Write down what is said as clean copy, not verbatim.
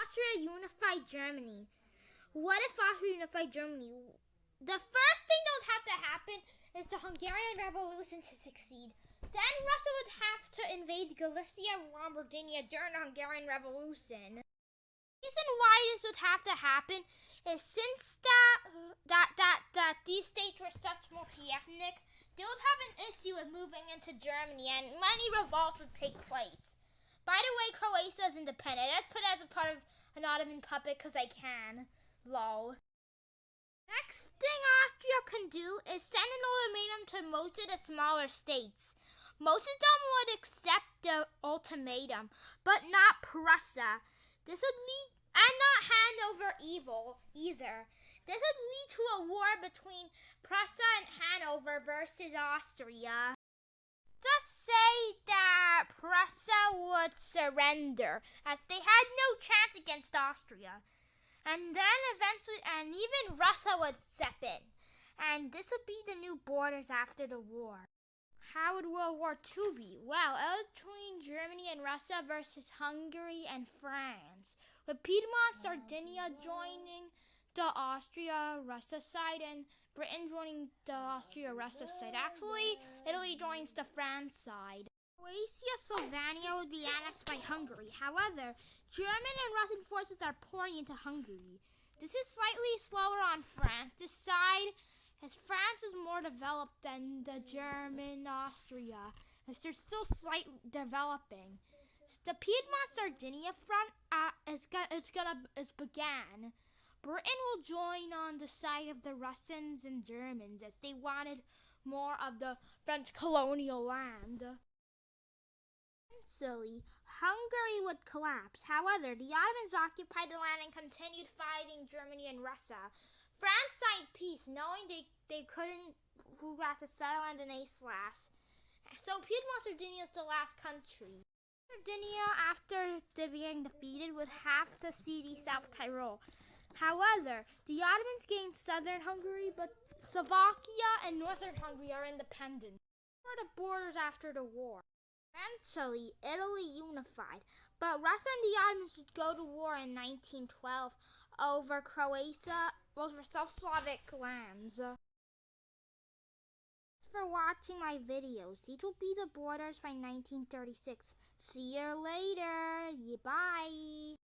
Austria unified Germany? What if Austria unified Germany? The first thing that would have to happen is the Hungarian Revolution to succeed. Then Russia would have to invade Galicia and Lombardia during the Hungarian Revolution. The reason why this would have to happen is since that these states were such multi-ethnic, they would have an issue with moving into Germany and many revolts would take place. By the way, Croatia is independent. Let's put it as a part of an Ottoman puppet because I can. Lol. Next thing Austria can do is send an ultimatum to most of the smaller states. Most of them would accept the ultimatum, but not Prussia. This would lead, and not hand over evil either. This would lead to a war between Prussia and Hanover versus Austria. Just say that Prussia would surrender, as they had no chance against Austria. And then eventually, and even Russia would step in. And this would be the new borders after the war. How would World War II be? Well, it was between Germany and Russia versus Hungary and France, with Piedmont, Sardinia joining the Austria-Russia side and Britain joining the Austria-Russia side. Actually, Italy joins the France side. Croatia, Slovenia would be annexed by Hungary. However, German and Russian forces are pouring into Hungary. This is slightly slower on France. This side, as France is more developed than the German Austria, as they're still slightly developing. The Piedmont-Sardinia front is began. Britain will join on the side of the Russians and Germans as they wanted more of the French colonial land. Eventually, Hungary would collapse. However, the Ottomans occupied the land and continued fighting Germany and Russia. France signed peace, knowing they couldn't move back to Sutherland and Alsace. So Piedmont-Sardinia is the last country. Sardinia, after they being defeated, would have to cede South Tyrol. However, the Ottomans gained southern Hungary, but Slovakia and northern Hungary are independent. What are the borders after the war? Eventually, Italy unified, but Russia and the Ottomans would go to war in 1912 over South Slavic lands. Thanks for watching my videos. These will be the borders by 1936. See you later. Bye.